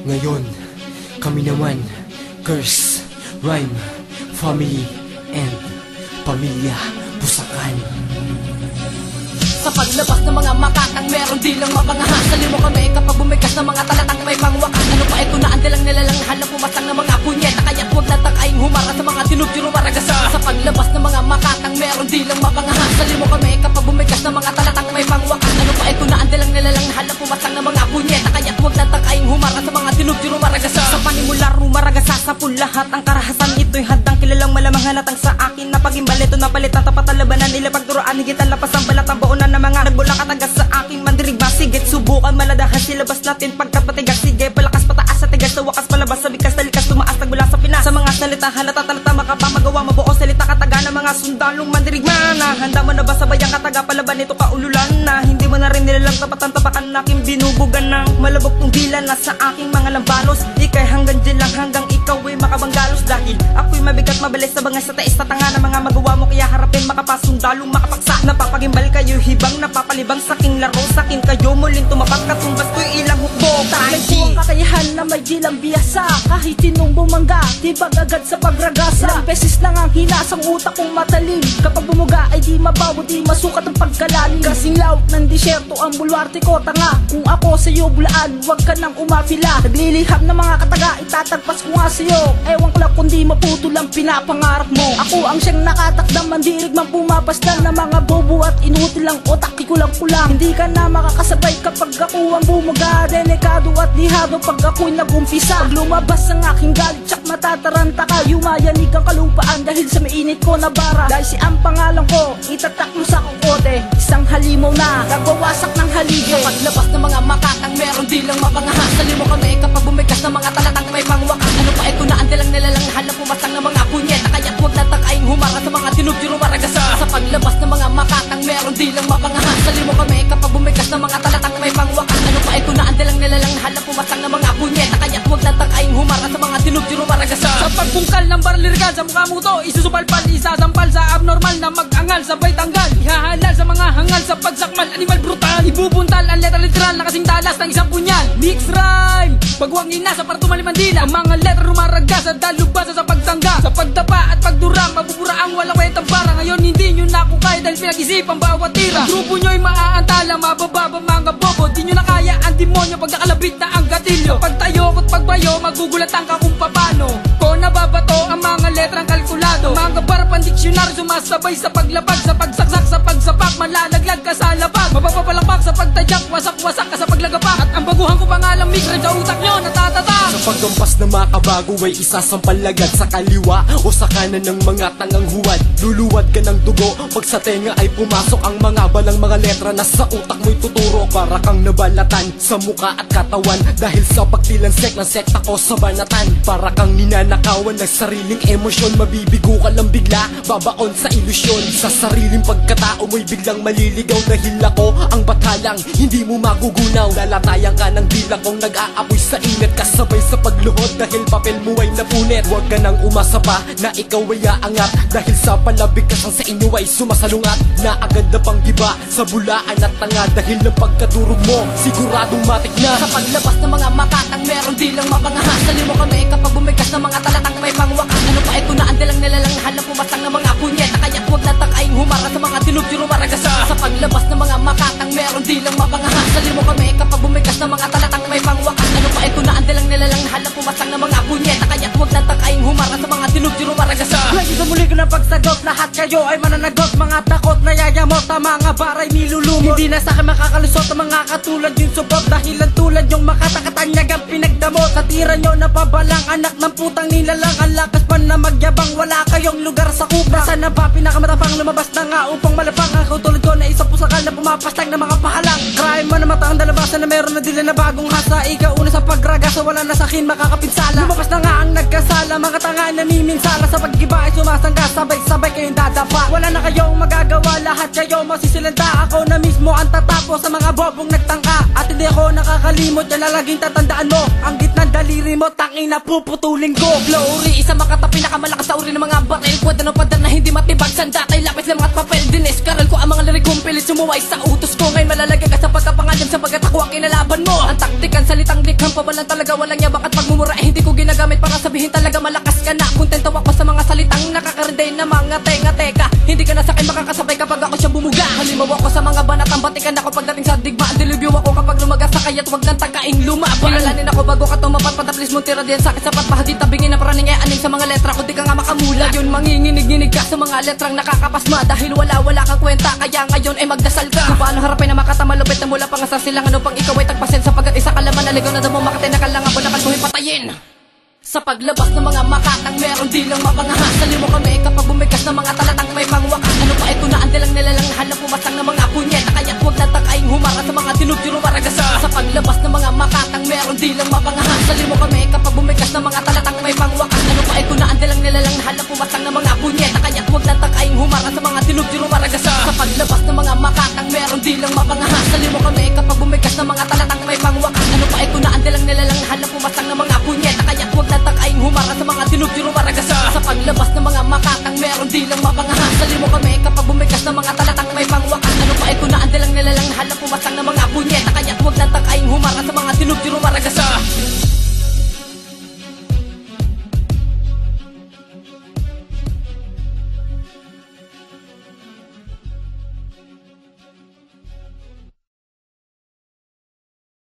Ngayon, kami naman, Curse, Rhyme, Family, and Pamilya Pusakan. Sa paglabas ng mga makatang meron di lang mapangahan. Salimo kami kapag bumigas ng mga talatang may pangwakas. Ano pa ito na andilang nilalanghal na pumatang ng mga punyeta. Kaya't huwag natakaing humara sa mga tinubjuro maragasa. Sa paglabas ng mga makatang meron di lang mapangahan. Salimo kami kapag bumigas ng mga talatang may pangwakas. Ano pa ito na andilang nilalanghal na pumatang ng mga punyeta. Kaya't huwag natakaing humara sa mga tinubjuro maragasa. Sa panimula rumaragasa sa lahat ang karahasan. Ito'y handang kilalang malamang halatang sa akin na pag-imbal. Ito na palit ang tapat na labanan. Nila pagturoan higitan lapas ang balat ang baunan na mga nagbula katagas sa aking mandirig ba. Sige, subukan maladahan silabas natin pagkat patigas. Sige, palakas pataas sa tigas. Sa wakas palabas sa bigas talikas tumaas nagbula sa Pinas. Sa mga salita halata talata makapamagawa mabuo salita kataga ng mga sundalong mandirig mana. Handa mo na ba sa bayang kataga palaban ito kaululan na hindi mo na rin nilalang tapatan tapakan aking binubugan ng malabok kong dila na sa aking mga lambalos. Ikay hanggang dyan lang hanggang ikaw ay makabanggalos. Dahil ako'y mabigat mabilis sa bangas sa tais tatanga ng mga magawa mo kaya harapin makapasundalong makapaksa. Napapagimbal kayo hibang napapalibang sa aking laro. Sa akin kayo muling tumapat katumbas ko'y ilang hukbog. Tayo ang kakayahan na may dilang biyasa. Kahit sinong bumangga, tibag agad sa pagragasa. Ilang beses lang ang hinasang utak kong matalim. Kapag bumuga ay di mabawo, di masukat ang pagkalalim. Kasing lawak ng disyerto ang bulwarte ko tanga. Kung ako sa'yo bulaan, huwag ka nang umapila. Nagliliham ng mga kataga, itatagpas ko nga sa'yo. Ewan ko lang kundi maputol ang pinapangarap mo. Ako ang siyang nakatakdang mandirig man pumapasdan ng mga bobo at inutil ang otak kulang-kulang. Hindi ka na makakasabay kapag ako ang bumuga. Delikado at lihado pag ako'y nag-umpisa. Pag lumabas ang aking galit, tsak matataranta ka. Yumayanig ang kalupaan dahil sa mainit ko na bara. Dahil si ang pangalan ko, itatak mo sa kukote. Isang halimaw na, nagwawasak ng halige. Sa paglabas ng mga makatang meron di lang mapangahan. Salimo kami kapag bumigas ng mga talatang may pangwakas. Ano pa ito na andilang nilalanghal na pumatang ng mga punyeta. Kaya't huwag natakaing humara sa mga tinubjuro maragasa. Sa paglabas ng mga makatang meron di lang mapangahan. Salimo kami kapag bumigas ng mga talatang may pangwakas. Ano pa ito na andilang nilalanghal na pumatang ng mga punyeta. Kaya't huwag natakaing humara sa mga tinubjuro maragasa. Sa pagbungkal ng baralirgal sa mukha mo to, isusupalpal, isasampal sa abnormal na mag-angal, sabay tanggal. Ihahalal sa mga hangal sa pagsakmal, animal brutal. Ibubuntal ang letra literal na kasing talas ng isang punyal. Mix rhyme, pagwangin na sa partumal mandila. Ang mga letra rumaraga sa dalubasa sa pagtangga. Sa pagtapa at pagdurang, mabubura ang walang kwentang para. Ngayon hindi nyo na ako kaya dahil pinag-isipan bawat tira. Ang grupo nyo'y maaantala, mabababa mga bobo. Di nyo na kaya ang demonyo pag nakalabit na ang gatilyo. Pagtayo ko't pagbayo, magugulatan ka kung papano ko nababato ang mga letrang kalkulado. Mga barapang diksyonaryo sumasabay sa paglabag. Sa pagsaksak, sa pagsapak, malalaglag ka sa labag. Mapapapalakpak sa pagtadyak, wasak-wasak ka sa paglagapak. At ang baguhan ko pangalang micro sa utak nyo natatatak. Sa paggampas na makabago ay isasampal agad sa kaliwa o sa kanan ng mga tangang huwad. Luluwad ka ng dugo pag sa tenga ay pumasok ang mga balang mga letra na sa utak mo'y tuturo. Para kang nabalatan sa muka at katawan dahil sa pagtilansek ng sekta ko sa banatan. Para kang ninanakawan ng sariling emosyon, mabibigo ka lang bigla, babaon sa ilusyon. Sa sariling pagkatao mo'y biglang maliligaw dahil ako ang batalang hindi mo magugunaw. Lalatayan ka ng dila kong nag-aapoy sa init, kasabay sa pagluhod dahil papel mo ay napunit. Huwag ka nang umasa pa na ikaw ay aangat dahil sa palabigkasan sa inyo ay sumasalungat. Na agad na pang giba sa bulaan at tanga dahil ng pagkaturog mo siguradong matik na. Sa paglabas ng mga makatang meron di lang mapangahan. Salimo kami kapag bumigas ng mga talatang may pangwakas. Ano pa ito na andilang nilalanghal na pumatang ng mga punyeta. Kaya't huwag natakaing humara sa mga tinubjuro maragasa. Sa paglabas ng mga makatang meron di lang mapangahan. Salimo kami kapag bumigas ng mga talatang may pangwakas. Ano pa ito na andilang nilalanghal na pumatang ng mga punyeta. Kaya't huwag natakaing humara sa mga tinubjuro maragasa. Lagi sa muli ko ng pagsagot, lahat kayo ay mananagot. Mga takot na yayamot, ang mga baray nilulumot. Hindi na sa akin makakalusot ang mga katulad yung support. Dahil ang tulad yung makatakatanyag ang pinagdamot. Sa tira nyo na pabalang, anak ng putang nilalang. Ang lakas pa na magyabang, wala kayong lugar sa kupa. Sana ba pinakamatapang lumabas na nga upang malapang. Ang katulad ko na isang pusakal na pumapastag ng mga pahalang. Crime mo na mataang dalabasan na meron na dila na bagong hasa. Ikaw una sa pagragasa, wala na sa akin makakapinsala. Lumabas na nga ang nagkasala, mga tanga na namiminsala. Sa paggiba ay sumasangga, sabay-sabay kayong dadapa. Wala na kayong magagawa, lahat kayo masisilanda. Ako na mismo ang tatapos sa mga bobong nagtangka. At hindi ako nakakalimot, yan na laging tatandaan mo. Ang gitnang daliri mo, tangin na puputulin ko. Glory, isa makata pinakamalakas sa uri ng mga baril. Kwento ng padan na hindi matibag, sanda kay lapis ng mga papel. Dineskaral ko ang mga lirikong pilit sumuway sa utos ko. Ngayon malalagay ka sa pagkapangalan sapagat ako ang kinalaban mo. Ang taktikan, salitang likhang pabalan talaga walang yabak at pagmumura hindi ko ginagamit para sabihin talaga malakas ka na. Kontento ako sa mga salitang nakakarinday na mga teka. Hindi ka na sa akin makakasabay kapag ako siya bumuga. Halimaw ako sa mga banatang batikan ako pagdating sa digma. Dilibyo ako kapag lumagas sa kaya't wag nang tangkaing lumaban. Kilalanin ako bago ka tumapat, pataplis mong tira din sa akin sapat. Bahadi tabingin na paraning aning sa mga letra ko di ka nga makamula. Yun manginginig-nginig ka sa mga letrang nakakapasma. Dahil wala kang kwenta kaya ngayon ay magdasal ka. Kung paano harapin na makatamalupit na mula pang sa silang ano pang ikaw ay tagpasin sapagat isa kalaman naligaw na damo makatay na kalangan po nakalbuhin patayin. Sa paglabas ng mga makatang meron di lang mapangahas. Sali mo kami kapag bumigas ng mga talatang may pangwakas. Ano pa ito na ang dilang nilalang halap pumasang ng mga punyeta. Kaya't huwag na takaing humara sa mga tinutiro maragasa. Sa paglabas ng mga makatang meron di lang mapangahas. Sali mo kami kapag bumigas ng mga talatang may pangwakas. Ano pa ito na ang dilang nilalang halap pumasang ng mga punyeta. Kaya't huwag na takaing humara sa mga tinutiro maragasa. Sa paglabas ng mga makatang meron di lang mapangahas. Sali mo kami kapag bumigas ng mga talatang may pangwakas. Ano pa ito na ang dilang nilalang halap pumasang ng mga punyeta. Kaya't huwag na takaing humara sa mga tinutiro maragasa. Sa paglabas ng mga makatang meron di lang mapangahas. Sali mo kami kapag bumigas ng mga talatang may pangwakas. Ano pa ito na ang dilang nilalang halap pumasang ng mga punyeta. Kaya't huwag na takaing humara sa mga tinutiro maragasa.